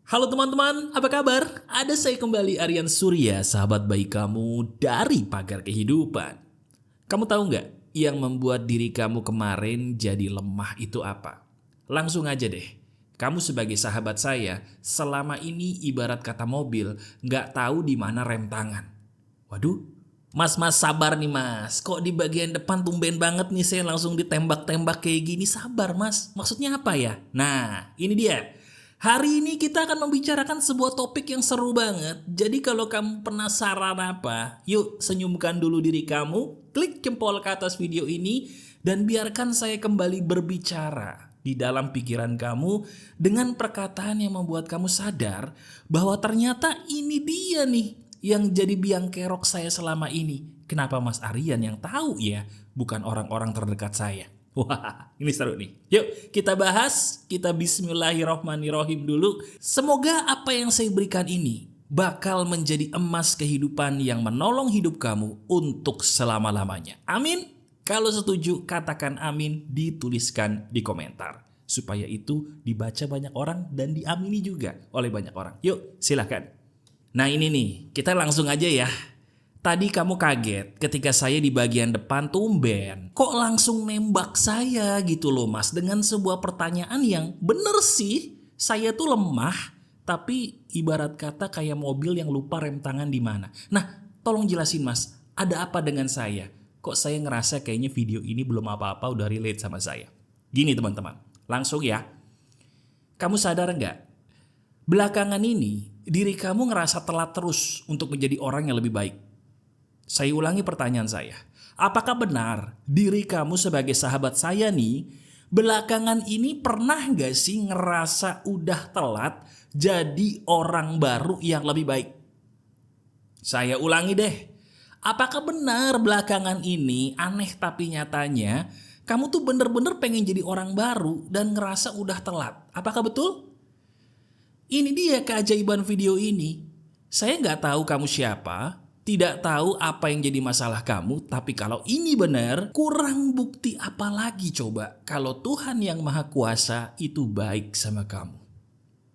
Halo teman-teman, apa kabar? Ada saya kembali Aryan Surya, sahabat baik kamu dari Pagar Kehidupan. Kamu tahu nggak yang membuat diri kamu kemarin jadi lemah itu apa? Langsung aja deh, kamu sebagai sahabat saya selama ini ibarat kata mobil, nggak tahu di mana rem tangan. Waduh, mas sabar nih mas, kok di bagian depan tumben banget nih saya langsung ditembak-tembak kayak gini. Sabar mas, maksudnya apa ya? Nah, ini dia. Hari ini kita akan membicarakan sebuah topik yang seru banget. Jadi kalau kamu penasaran apa, yuk senyumkan dulu diri kamu, klik jempol ke atas video ini, dan biarkan saya kembali berbicara di dalam pikiran kamu dengan perkataan yang membuat kamu sadar bahwa ternyata ini dia nih yang jadi biang kerok saya selama ini. Kenapa Mas Aryan yang tahu ya, bukan orang-orang terdekat saya. Wah, ini seru nih. Yuk kita bahas, kita bismillahirrohmanirrohim dulu. Semoga apa yang saya berikan ini bakal menjadi emas kehidupan yang menolong hidup kamu untuk selama-lamanya. Amin. Kalau setuju katakan amin, dituliskan di komentar. Supaya itu dibaca banyak orang dan diamini juga oleh banyak orang. Yuk silahkan. Nah ini nih, kita langsung aja ya. Tadi kamu kaget ketika saya di bagian depan tumben. Kok langsung nembak saya gitu loh mas. Dengan sebuah pertanyaan yang bener sih. Saya tuh lemah. Tapi ibarat kata kayak mobil yang lupa rem tangan di mana. Nah tolong jelasin mas. Ada apa dengan saya? Kok saya ngerasa kayaknya video ini belum apa-apa udah relate sama saya. Gini teman-teman. Langsung ya. Kamu sadar nggak? Belakangan ini diri kamu ngerasa telat terus untuk menjadi orang yang lebih baik. Saya ulangi pertanyaan saya. Apakah benar diri kamu sebagai sahabat saya nih, belakangan ini pernah gak sih ngerasa udah telat jadi orang baru yang lebih baik? Saya ulangi deh. Apakah benar belakangan ini aneh tapi nyatanya kamu tuh bener-bener pengen jadi orang baru dan ngerasa udah telat? Apakah betul? Ini dia keajaiban video ini. Saya nggak tahu kamu siapa, tidak tahu apa yang jadi masalah kamu, tapi kalau ini benar, kurang bukti apa lagi coba kalau Tuhan yang Maha Kuasa itu baik sama kamu.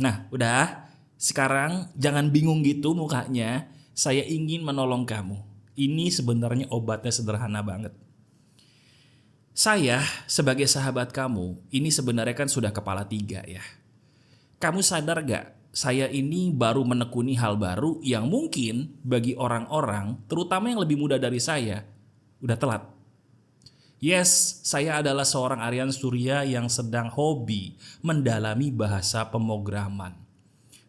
Nah, udah, sekarang jangan bingung gitu mukanya, saya ingin menolong kamu. Ini sebenarnya obatnya sederhana banget. Saya sebagai sahabat kamu, ini sebenarnya kan sudah kepala 3 ya. Kamu sadar gak? Saya ini baru menekuni hal baru yang mungkin bagi orang-orang, terutama yang lebih muda dari saya, udah telat. Yes, saya adalah seorang Aryan Surya yang sedang hobi mendalami bahasa pemrograman.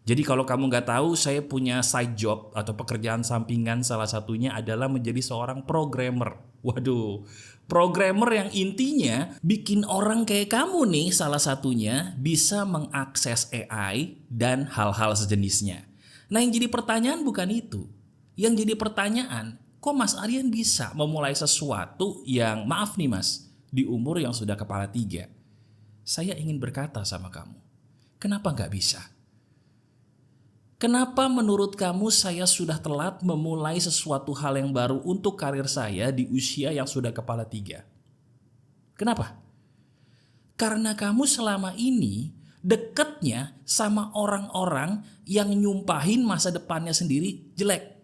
Jadi kalau kamu nggak tahu, saya punya side job atau pekerjaan sampingan, salah satunya adalah menjadi seorang programmer. Waduh, programmer yang intinya bikin orang kayak kamu nih salah satunya bisa mengakses AI dan hal-hal sejenisnya. Nah yang jadi pertanyaan bukan itu. Yang jadi pertanyaan, kok Mas Aryan bisa memulai sesuatu yang, maaf nih mas, di umur yang sudah kepala 3. Saya ingin berkata sama kamu, kenapa nggak bisa? Kenapa menurut kamu saya sudah telat memulai sesuatu hal yang baru untuk karir saya di usia yang sudah kepala 3? Kenapa? Karena kamu selama ini deketnya sama orang-orang yang nyumpahin masa depannya sendiri jelek.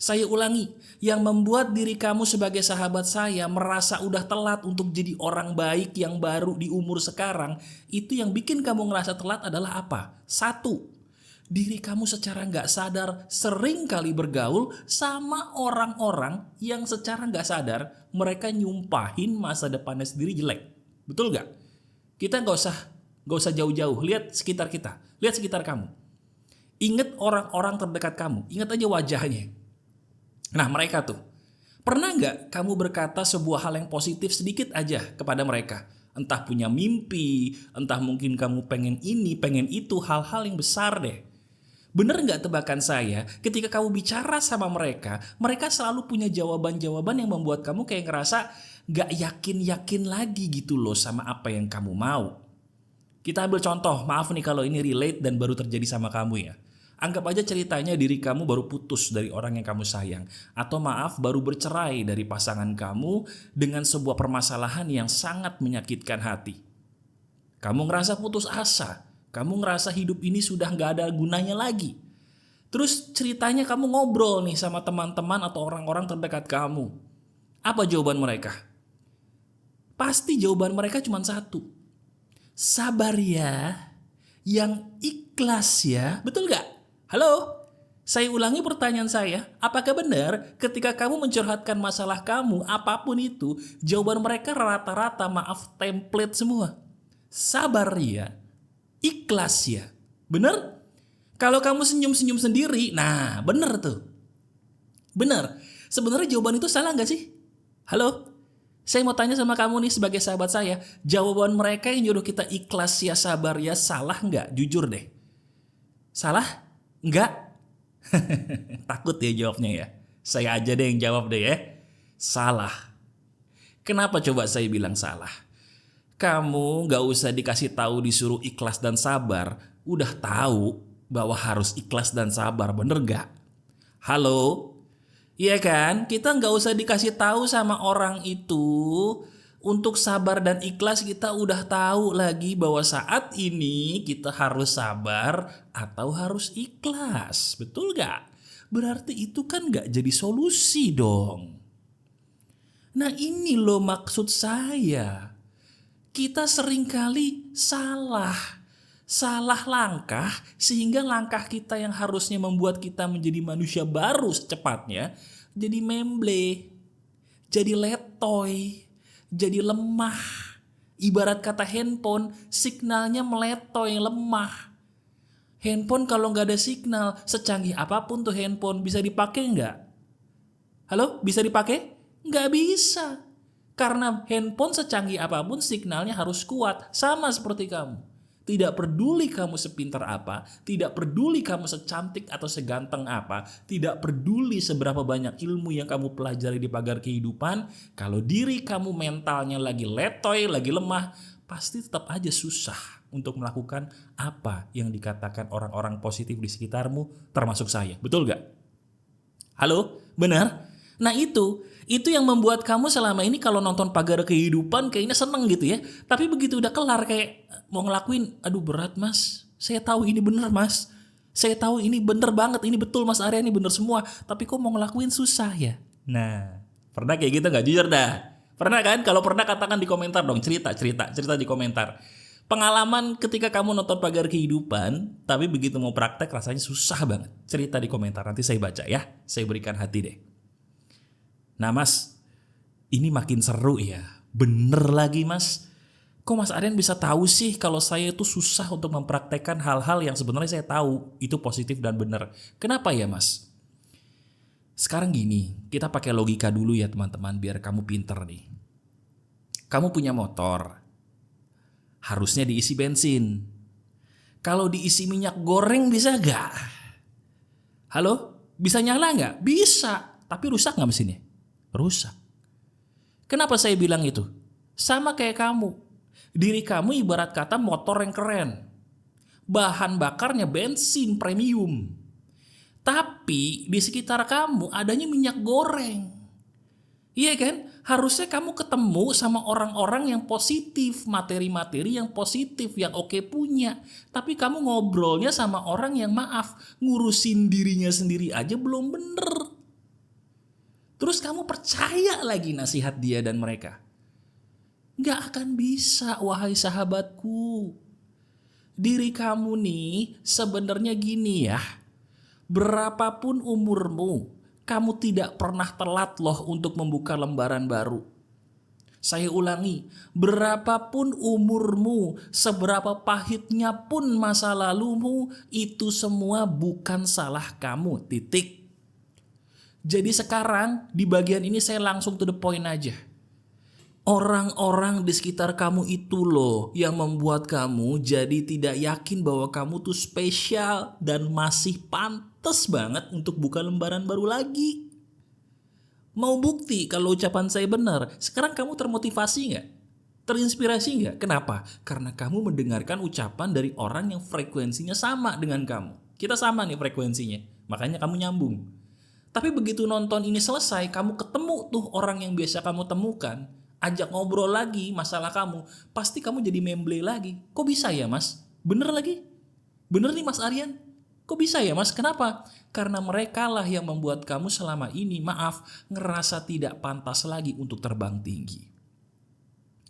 Saya ulangi, yang membuat diri kamu sebagai sahabat saya merasa udah telat untuk jadi orang baik yang baru di umur sekarang, itu yang bikin kamu ngerasa telat adalah apa? 1, diri kamu secara nggak sadar sering kali bergaul sama orang-orang yang secara nggak sadar mereka nyumpahin masa depannya sendiri jelek. Betul nggak? Kita nggak usah jauh-jauh. Lihat sekitar kita, lihat sekitar kamu. Ingat orang-orang terdekat kamu, ingat aja wajahnya. Nah mereka tuh, pernah nggak kamu berkata sebuah hal yang positif sedikit aja kepada mereka? Entah punya mimpi, entah mungkin kamu pengen ini, pengen itu, hal-hal yang besar deh. Bener nggak tebakan saya, ketika kamu bicara sama mereka, mereka selalu punya jawaban-jawaban yang membuat kamu kayak ngerasa nggak yakin-yakin lagi gitu loh sama apa yang kamu mau. Kita ambil contoh, maaf nih kalau ini relate dan baru terjadi sama kamu ya. Anggap aja ceritanya diri kamu baru putus dari orang yang kamu sayang. Atau maaf baru bercerai dari pasangan kamu dengan sebuah permasalahan yang sangat menyakitkan hati. Kamu ngerasa putus asa. Kamu ngerasa hidup ini sudah nggak ada gunanya lagi. Terus ceritanya kamu ngobrol nih sama teman-teman atau orang-orang terdekat kamu. Apa jawaban mereka? Pasti jawaban mereka cuma satu. Sabar ya, yang ikhlas ya. Betul gak? Halo? Saya ulangi pertanyaan saya. Apakah benar ketika kamu mencurhatkan masalah kamu, apapun itu, jawaban mereka rata-rata maaf template semua. Sabar ya, ikhlas ya. Benar? Kalau kamu senyum-senyum sendiri, nah benar tuh. Benar. Sebenarnya jawaban itu salah gak sih? Halo? Saya mau tanya sama kamu nih sebagai sahabat saya, jawaban mereka yang nyuruh kita ikhlas ya, sabar ya, salah nggak? Jujur deh. Salah? Nggak? Takut ya jawabnya ya. Saya aja deh yang jawab deh ya. Salah. Kenapa coba saya bilang salah? Kamu nggak usah dikasih tahu disuruh ikhlas dan sabar, udah tahu bahwa harus ikhlas dan sabar, bener nggak? Halo? Iya kan? Kita nggak usah dikasih tahu sama orang itu untuk sabar dan ikhlas, kita udah tahu lagi bahwa saat ini kita harus sabar atau harus ikhlas. Betul nggak? Berarti itu kan nggak jadi solusi dong. Nah ini loh maksud saya. Kita seringkali salah langkah, sehingga langkah kita yang harusnya membuat kita menjadi manusia baru secepatnya jadi memble, jadi letoy, jadi lemah. Ibarat kata handphone, signalnya meletoy, lemah. Handphone kalau nggak ada signal, secanggih apapun tuh handphone, bisa dipakai nggak? Halo, bisa dipakai? Nggak bisa. Karena handphone secanggih apapun signalnya harus kuat, sama seperti kamu. Tidak peduli kamu sepintar apa, tidak peduli kamu secantik atau seganteng apa, tidak peduli seberapa banyak ilmu yang kamu pelajari di pagar kehidupan, kalau diri kamu mentalnya lagi letoy, lagi lemah, pasti tetap aja susah untuk melakukan apa yang dikatakan orang-orang positif di sekitarmu, termasuk saya. Betul gak? Halo? Benar? Nah itu yang membuat kamu selama ini kalau nonton pagar kehidupan kayaknya seneng gitu ya. Tapi begitu udah kelar kayak mau ngelakuin, aduh berat mas, saya tahu ini bener mas, saya tahu ini bener banget, ini betul mas Arya, ini bener semua, tapi kok mau ngelakuin susah ya. Nah pernah kayak gitu gak? Jujur dah. Pernah kan? Kalau pernah katakan di komentar dong, cerita di komentar. Pengalaman ketika kamu nonton pagar kehidupan, tapi begitu mau praktek rasanya susah banget. Cerita di komentar, nanti saya baca ya, saya berikan hati deh. Nah mas, ini makin seru ya. Bener lagi mas. Kok mas Aryan bisa tahu sih kalau saya itu susah untuk mempraktekkan hal-hal yang sebenarnya saya tahu itu positif dan benar. Kenapa ya mas? Sekarang gini, kita pakai logika dulu ya teman-teman biar kamu pinter nih. Kamu punya motor, harusnya diisi bensin. Kalau diisi minyak goreng bisa gak? Halo? Bisa nyala gak? Bisa, tapi rusak gak mesinnya? Rusak. Kenapa saya bilang itu? Sama kayak kamu. Diri kamu ibarat kata motor yang keren. Bahan bakarnya bensin premium. Tapi di sekitar kamu adanya minyak goreng. Iya kan? Harusnya kamu ketemu sama orang-orang yang positif, materi-materi yang positif, yang oke punya. Tapi kamu ngobrolnya sama orang yang maaf, ngurusin dirinya sendiri aja belum bener. Terus kamu percaya lagi nasihat dia dan mereka. Gak akan bisa, wahai sahabatku. Diri kamu nih sebenarnya gini ya. Berapapun umurmu, kamu tidak pernah telat loh untuk membuka lembaran baru. Saya ulangi, berapapun umurmu, seberapa pahitnya pun masa lalumu, itu semua bukan salah kamu, titik. Jadi sekarang di bagian ini saya langsung to the point aja. Orang-orang di sekitar kamu itu loh yang membuat kamu jadi tidak yakin bahwa kamu tuh spesial dan masih pantas banget untuk buka lembaran baru lagi. Mau bukti kalau ucapan saya benar? Sekarang kamu termotivasi nggak? Terinspirasi nggak? Kenapa? Karena kamu mendengarkan ucapan dari orang yang frekuensinya sama dengan kamu. Kita sama nih frekuensinya, makanya kamu nyambung. Tapi begitu nonton ini selesai, kamu ketemu tuh orang yang biasa kamu temukan, ajak ngobrol lagi masalah kamu, pasti kamu jadi memble lagi. Kok bisa ya mas? Bener lagi? Bener nih Mas Aryan? Kok bisa ya Mas? Kenapa? Karena mereka lah yang membuat kamu selama ini, maaf, ngerasa tidak pantas lagi untuk terbang tinggi.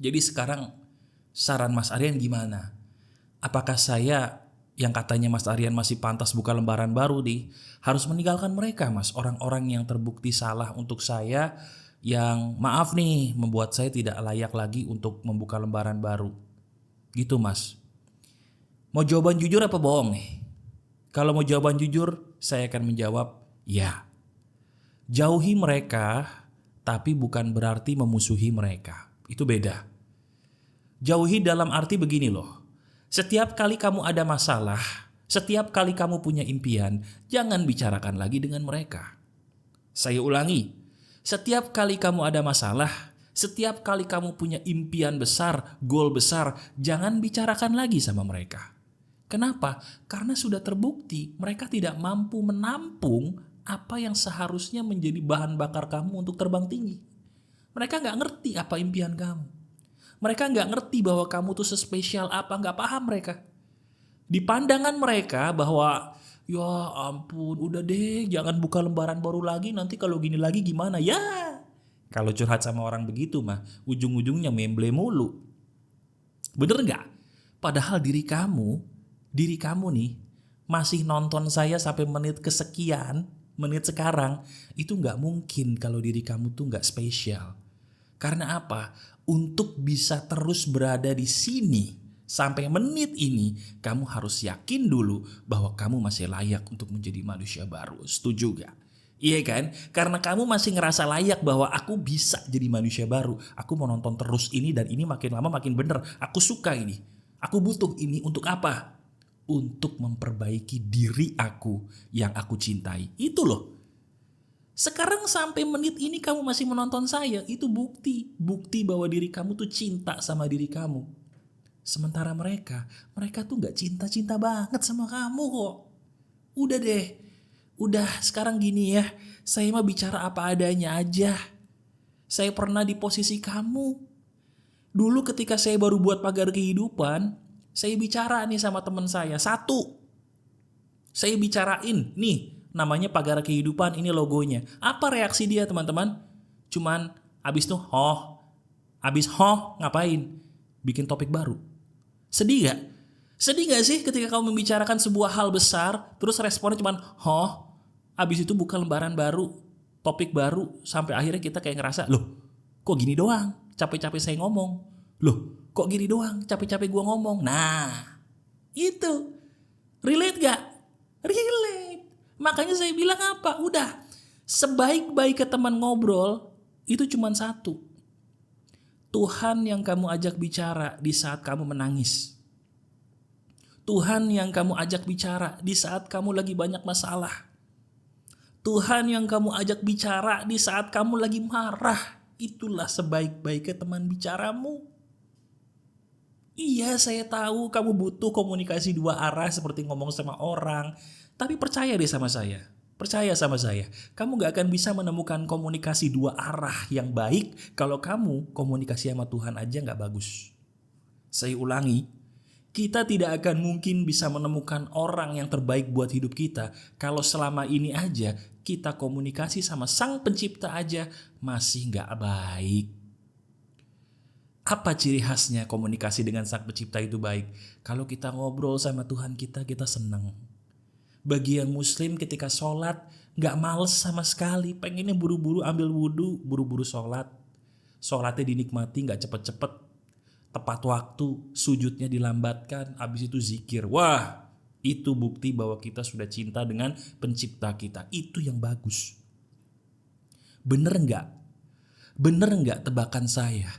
Jadi sekarang saran Mas Aryan gimana? Apakah saya yang katanya Mas Aryan masih pantas buka lembaran baru nih, harus meninggalkan mereka Mas? Orang-orang yang terbukti salah untuk saya, yang maaf nih membuat saya tidak layak lagi untuk membuka lembaran baru. Gitu Mas. Mau jawaban jujur apa bohong nih? Kalau mau jawaban jujur, saya akan menjawab ya. Jauhi mereka, tapi bukan berarti memusuhi mereka. Itu beda. Jauhi dalam arti begini loh. Setiap kali kamu ada masalah, setiap kali kamu punya impian, jangan bicarakan lagi dengan mereka. Saya ulangi, setiap kali kamu ada masalah, setiap kali kamu punya impian besar, goal besar, jangan bicarakan lagi sama mereka. Kenapa? Karena sudah terbukti mereka tidak mampu menampung apa yang seharusnya menjadi bahan bakar kamu untuk terbang tinggi. Mereka nggak ngerti apa impian kamu. Mereka nggak ngerti bahwa kamu tuh sespesial apa, nggak paham mereka. Di pandangan mereka bahwa ya ampun udah deh jangan buka lembaran baru lagi, nanti kalau gini lagi gimana ya. Kalau curhat sama orang begitu mah ujung-ujungnya memble mulu. Bener nggak? Padahal diri kamu nih masih nonton saya sampai menit kesekian, menit sekarang, itu nggak mungkin kalau diri kamu tuh nggak spesial. Karena apa? Untuk bisa terus berada di sini sampai menit ini, kamu harus yakin dulu bahwa kamu masih layak untuk menjadi manusia baru. Setuju gak? Iya kan? Karena kamu masih ngerasa layak bahwa aku bisa jadi manusia baru. Aku mau nonton terus ini dan ini makin lama makin bener. Aku suka ini. Aku butuh ini untuk apa? Untuk memperbaiki diri aku yang aku cintai. Itu loh. Sekarang sampai menit ini kamu masih menonton saya, itu bukti bahwa diri kamu tuh cinta sama diri kamu. Sementara mereka tuh nggak cinta-cinta banget sama kamu kok. Udah deh, udah sekarang gini ya, saya mah bicara apa adanya aja. Saya pernah di posisi kamu. Dulu ketika saya baru buat pagar kehidupan, saya bicara nih sama teman saya, satu. Saya bicarain, nih namanya pagar kehidupan, ini logonya. Apa reaksi dia teman-teman? Cuman abis itu ngapain? Bikin topik baru. Sedih gak? Sedih gak sih ketika kamu membicarakan sebuah hal besar, terus responnya cuman abis itu buka lembaran baru, topik baru, sampai akhirnya kita kayak ngerasa, loh kok gini doang, capek-capek saya ngomong. Loh kok gini doang, capek-capek gua ngomong. Nah itu, relate gak? Relate. Makanya saya bilang apa? Udah, sebaik-baiknya teman ngobrol itu cuma satu. Tuhan yang kamu ajak bicara di saat kamu menangis. Tuhan yang kamu ajak bicara di saat kamu lagi banyak masalah. Tuhan yang kamu ajak bicara di saat kamu lagi marah. Itulah sebaik-baiknya teman bicaramu. Iya, saya tahu kamu butuh komunikasi dua arah seperti ngomong sama orang. Tapi percaya deh sama saya. Percaya sama saya. Kamu gak akan bisa menemukan komunikasi dua arah yang baik kalau kamu komunikasi sama Tuhan aja gak bagus. Saya ulangi, kita tidak akan mungkin bisa menemukan orang yang terbaik buat hidup kita kalau selama ini aja kita komunikasi sama Sang Pencipta aja masih gak baik. Apa ciri khasnya komunikasi dengan Sang Pencipta itu baik? Kalau kita ngobrol sama Tuhan kita senang. Bagi yang muslim ketika sholat gak males sama sekali. Pengennya buru-buru ambil wudhu, buru-buru sholat. Sholatnya dinikmati gak cepet-cepet. Tepat waktu, sujudnya dilambatkan, habis itu zikir. Wah, itu bukti bahwa kita sudah cinta dengan Pencipta kita. Itu yang bagus. Bener gak? Bener gak tebakan saya?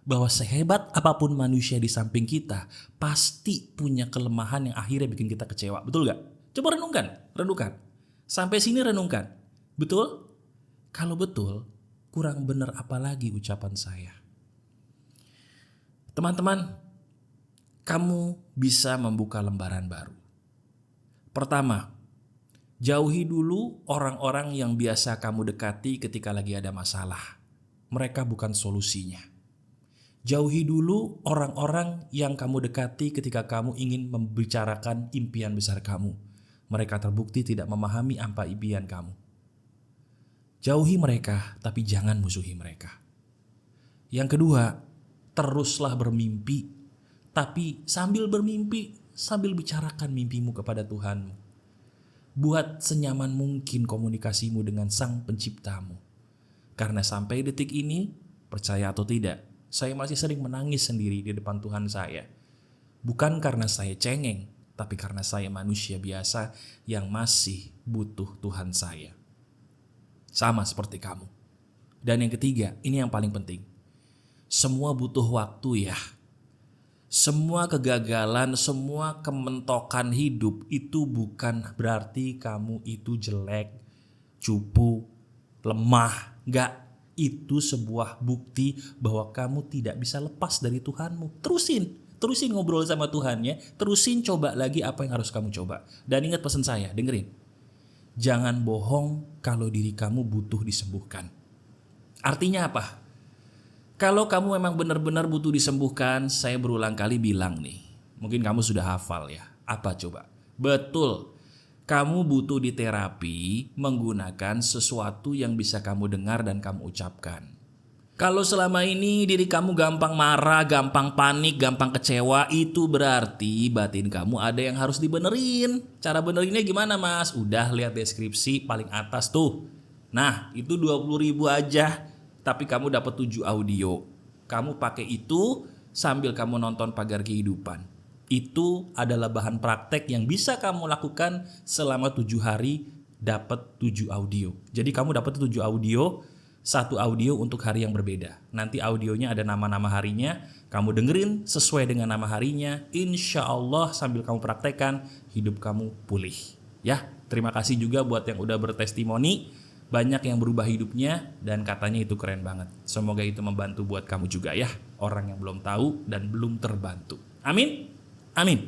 Bahwa sehebat apapun manusia di samping kita, pasti punya kelemahan yang akhirnya bikin kita kecewa. Betul gak? Coba renungkan. Sampai sini renungkan. Betul? Kalau betul, kurang benar apa lagi ucapan saya. Teman-teman, kamu bisa membuka lembaran baru. Pertama, jauhi dulu orang-orang yang biasa kamu dekati ketika lagi ada masalah. Mereka bukan solusinya. Jauhi dulu orang-orang yang kamu dekati ketika kamu ingin membicarakan impian besar kamu. Mereka terbukti tidak memahami apa impian kamu. Jauhi mereka, tapi jangan musuhi mereka. Yang kedua, teruslah bermimpi, tapi sambil bermimpi, sambil bicarakan mimpimu kepada Tuhanmu. Buat senyaman mungkin komunikasimu dengan Sang Penciptamu. Karena sampai detik ini, percaya atau tidak, saya masih sering menangis sendiri di depan Tuhan saya. Bukan karena saya cengeng, tapi karena saya manusia biasa yang masih butuh Tuhan saya. Sama seperti kamu. Dan yang ketiga, ini yang paling penting. Semua butuh waktu ya. Semua kegagalan, semua kementokan hidup itu bukan berarti kamu itu jelek, cupu, lemah. Enggak. Itu sebuah bukti bahwa kamu tidak bisa lepas dari Tuhanmu. Terusin ngobrol sama Tuhan ya. Terusin coba lagi apa yang harus kamu coba. Dan ingat pesan saya, dengerin. Jangan bohong kalau diri kamu butuh disembuhkan. Artinya apa? Kalau kamu memang benar-benar butuh disembuhkan, saya berulang kali bilang nih. Mungkin kamu sudah hafal ya. Apa coba? Betul. Kamu butuh diterapi menggunakan sesuatu yang bisa kamu dengar dan kamu ucapkan. Kalau selama ini diri kamu gampang marah, gampang panik, gampang kecewa, itu berarti batin kamu ada yang harus dibenerin. Cara benerinnya gimana mas? Udah lihat deskripsi paling atas tuh. Nah itu 20.000 aja, tapi kamu dapat 7 audio. Kamu pakai itu sambil kamu nonton Pagar Kehidupan. Itu adalah bahan praktek yang bisa kamu lakukan selama 7 hari dapat 7 audio. Jadi kamu dapat 7 audio, 1 audio untuk hari yang berbeda. Nanti audionya ada nama-nama harinya, kamu dengerin sesuai dengan nama harinya. Insya Allah sambil kamu praktekkan, hidup kamu pulih. Ya, terima kasih juga buat yang udah bertestimoni. Banyak yang berubah hidupnya dan katanya itu keren banget. Semoga itu membantu buat kamu juga ya. Orang yang belum tahu dan belum terbantu. Amin. Amin.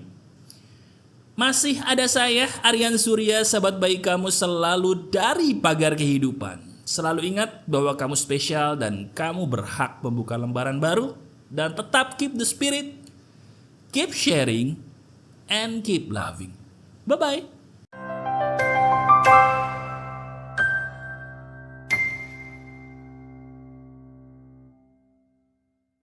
Masih ada saya, Aryan Surya, sahabat baik kamu selalu dari Pagar Kehidupan. Selalu ingat bahwa kamu spesial dan kamu berhak membuka lembaran baru. Dan tetap keep the spirit, keep sharing, and keep loving. Bye-bye.